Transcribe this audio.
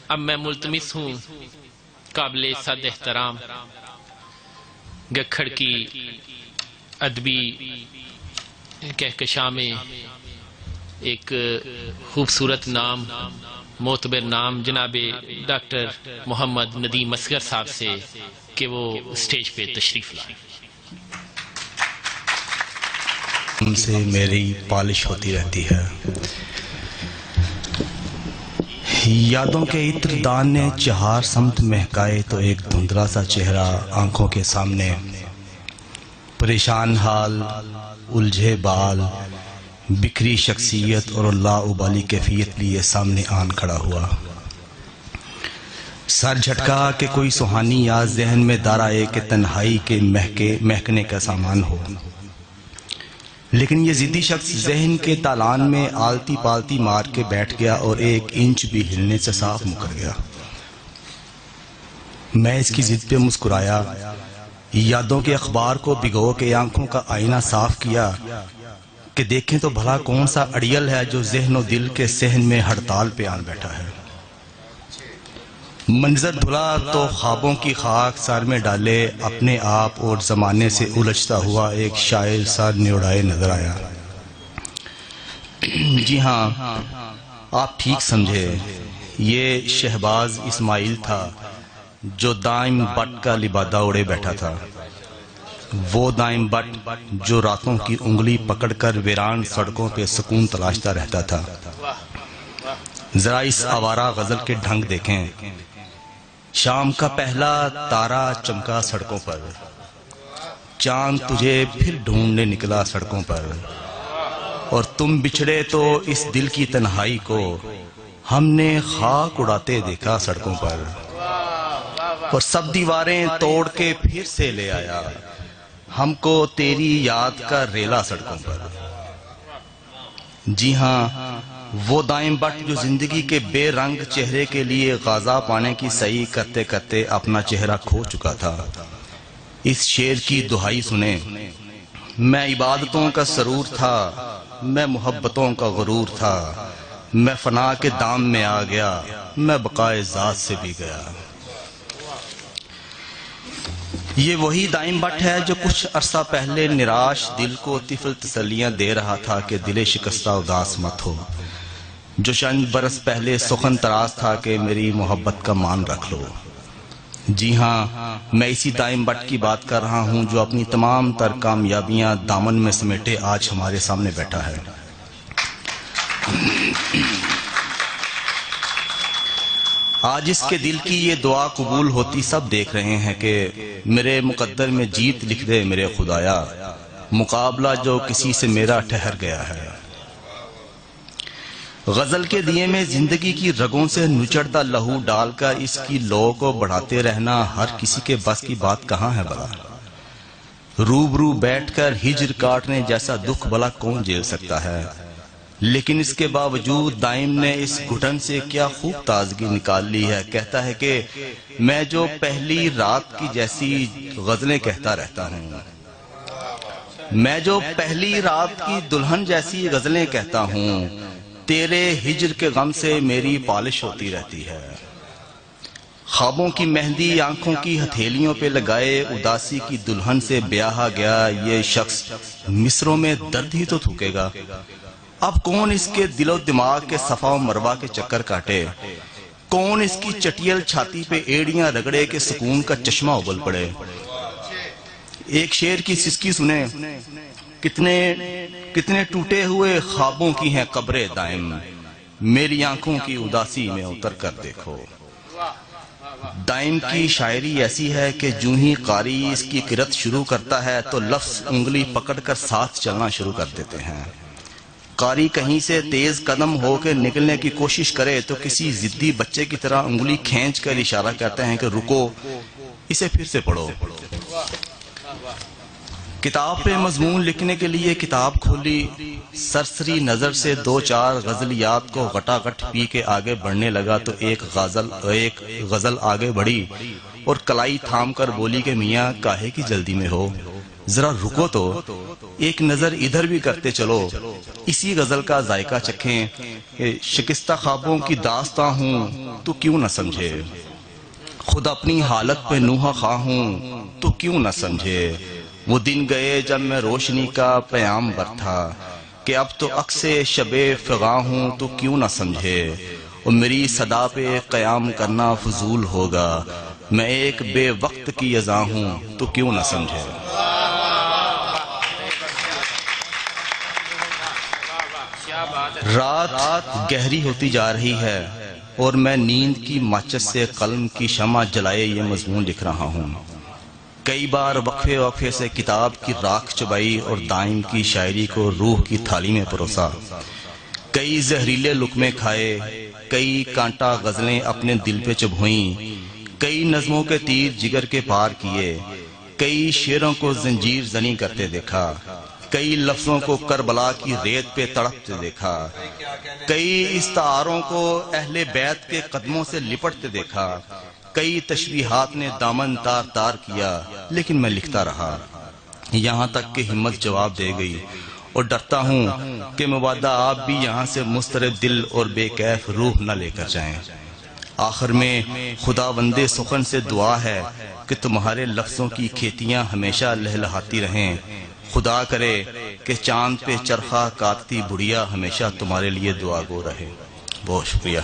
اب میں ملتمس ہوں قابل صد احترام گکھڑ کی ادبی کہکشاں میں ایک خوبصورت نام، معتبر نام جناب ڈاکٹر محمد ندیم اصغر صاحب سے کہ وہ اسٹیج پہ تشریف لائیں۔ ان سے میری پالش ہوتی رہتی ہے، یادوں کے عطر دان نے چہار سمت مہکائے تو ایک دھندلا سا چہرہ آنکھوں کے سامنے، پریشان حال، الجھے بال، بکھری شخصیت اور لا ابالی کیفیت لیے سامنے آن کھڑا ہوا۔ سر جھٹکا کہ کوئی سہانی یاد ذہن میں دارائے کہ تنہائی کے مہکنے کا سامان ہو، لیکن یہ ضدی شخص ذہن کے تالان میں آلتی پالتی مار کے بیٹھ گیا اور ایک انچ بھی ہلنے سے صاف مکر گیا۔ میں اس کی ضد پہ مسکرایا، یادوں کے اخبار کو بھگو کے آنکھوں کا آئینہ صاف کیا کہ دیکھیں تو بھلا کون سا اڑیل ہے جو ذہن و دل کے صحن میں ہڑتال پہ آن بیٹھا ہے۔ منظر دھلا تو خوابوں کی خاک سر میں ڈالے اپنے آپ اور زمانے سے الجھتا ہوا ایک شاعر سر نیوڑائے نظر آیا۔ جی ہاں، آپ ٹھیک سمجھے، یہ شہباز اسماعیل تھا جو دائم بٹ کا لبادہ اڑے بیٹھا تھا، وہ دائم بٹ جو راتوں کی انگلی پکڑ کر ویران سڑکوں پہ سکون تلاشتا رہتا تھا۔ ذرا اس آوارہ غزل کے ڈھنگ دیکھیں، شام کا پہلا تارا چمکا سڑکوں پر، چاند تجھے پھر ڈھونڈنے نکلا سڑکوں پر، اور تم بچھڑے تو اس دل کی تنہائی کو ہم نے خاک اڑاتے دیکھا سڑکوں پر، اور سب دیواریں توڑ کے پھر سے لے آیا ہم کو تیری یاد کا ریلا سڑکوں پر۔ جی ہاں، وہ دائم بٹ جو زندگی کے بے رنگ چہرے کے لیے غازہ پانے کی سعی کرتے کرتے اپنا چہرہ کھو چکا تھا۔ اس شعر کی دہائی سنیں، میں عبادتوں کا سرور تھا، میں محبتوں کا غرور تھا، میں فنا کے دام میں آ گیا، میں بقائے ذات سے بھی گیا۔ یہ وہی دائم بٹ ہے جو کچھ عرصہ پہلے نراش دل کو طفل تسلیاں دے رہا تھا کہ دل شکستہ اداس مت ہو، جو چند برس پہلے سخن تراز تھا کہ میری محبت کا مان رکھ لو۔ جی ہاں، میں اسی دائم بٹ کی بات کر رہا ہوں جو اپنی تمام تر کامیابیاں دامن میں سمیٹے آج ہمارے سامنے بیٹھا ہے۔ آج اس کے دل کی یہ دعا قبول ہوتی سب دیکھ رہے ہیں کہ میرے مقدر میں جیت لکھ دے میرے خدایا، مقابلہ جو کسی سے میرا ٹھہر گیا ہے۔ غزل کے دیے میں زندگی کی رگوں سے نچڑتا لہو ڈال کر اس کی لو کو بڑھاتے رہنا ہر کسی کے بس کی بات کہاں ہے بلا؟ روبرو بیٹھ کر ہجر کاٹنے جیسا دکھ بلا کون جھیل سکتا ہے؟ لیکن اس کے باوجود دائم نے اس گھٹن سے کیا خوب تازگی نکال لی ہے۔ کہتا ہے کہ میں جو پہلی رات کی جیسی غزلیں کہتا رہتا ہوں، میں جو پہلی رات کی دلہن جیسی غزلیں کہتا ہوں، تیرے ہجر کے غم سے میری پالش ہوتی رہتی ہے۔ خوابوں کی مہندی آنکھوں کی ہتھیلیوں پہ لگائے اداسی کی دلہن سے بیاہا گیا یہ شخص مصروں میں درد ہی تو تھوکے گا۔ اب کون اس کے دل و دماغ کے صفا و مروہ کے چکر کاٹے، کون اس کی چٹیل چھاتی پہ ایڑیاں رگڑے کے سکون کا چشمہ ابل پڑے۔ ایک شعر کی سسکی سنیں، کتنے ٹوٹے ہوئے خوابوں کی ہیں قبریں دائم، میری آنکھوں کی اداسی میں اتر کر دیکھو۔ دائم کی شاعری ایسی ہے کہ جو ہی قاری اس کی قرت شروع کرتا ہے تو لفظ انگلی پکڑ کر ساتھ چلنا شروع کر دیتے ہیں۔ قاری کہیں سے تیز قدم ہو کے نکلنے کی کوشش کرے تو کسی ضدی بچے کی طرح انگلی کھینچ کر اشارہ کرتے ہیں کہ رکو، اسے پھر سے پڑھو۔ کتاب پہ مضمون لکھنے کے لیے کتاب کھولی، سرسری نظر سے دو چار غزلیات کو غٹا غٹ پی کے آگے بڑھنے لگا تو ایک غزل آگے بڑھی اور کلائی تھام کر بولی کہ میاں کاہے کی جلدی میں ہو، ذرا رکو تو ایک نظر ادھر بھی کرتے چلو۔ اسی غزل کا ذائقہ چکھیں کہ شکستہ خوابوں کی داستاں ہوں، تو کیوں نہ سمجھے، خود اپنی حالت پہ نوحہ خواہ ہوں تو کیوں نہ سمجھے۔ وہ دن گئے جب میں روشنی کا پیام بر تھا، کہ اب تو عکس شب فغاں ہوں تو کیوں نہ سمجھے۔ اور میری صدا پہ قیام کرنا فضول ہوگا، میں ایک بے وقت کی اذاں ہوں تو کیوں نہ سمجھے۔ رات گہری ہوتی جا رہی ہے اور میں نیند کی ماچس سے قلم کی شمع جلائے یہ مضمون لکھ رہا ہوں۔ کئی بار وقفے وقفے سے کتاب کی راکھ چبائی اور دائم کی شاعری کو روح کی تھالی میں پروسا، کئی زہریلے لقمے کھائے، کئی کانٹا غزلیں اپنے دل پہ چبھوئیں، کئی نظموں کے تیر جگر کے پار کیے، کئی شعروں کو زنجیر زنی کرتے دیکھا، کئی لفظوں کو کربلا کی ریت پہ تڑپتے دیکھا، کئی استعاروں کو اہل بیت کے قدموں سے لپٹتے دیکھا، کئی تشبیہات نے دامن تار تار کیا، لیکن میں لکھتا رہا، یہاں تک کہ ہمت جواب دے گئی۔ اور ڈرتا ہوں کہ مبادہ آپ بھی یہاں سے مضطرب دل اور بے کیف روح نہ لے کر جائیں۔ آخر میں خدا بندے سخن سے دعا ہے کہ تمہارے لفظوں کی کھیتیاں ہمیشہ لہلہاتی رہیں۔ خدا کرے کہ چاند پہ چرخہ کاٹتی بڑھیا ہمیشہ تمہارے لیے دعا گو رہے۔ بہت شکریہ۔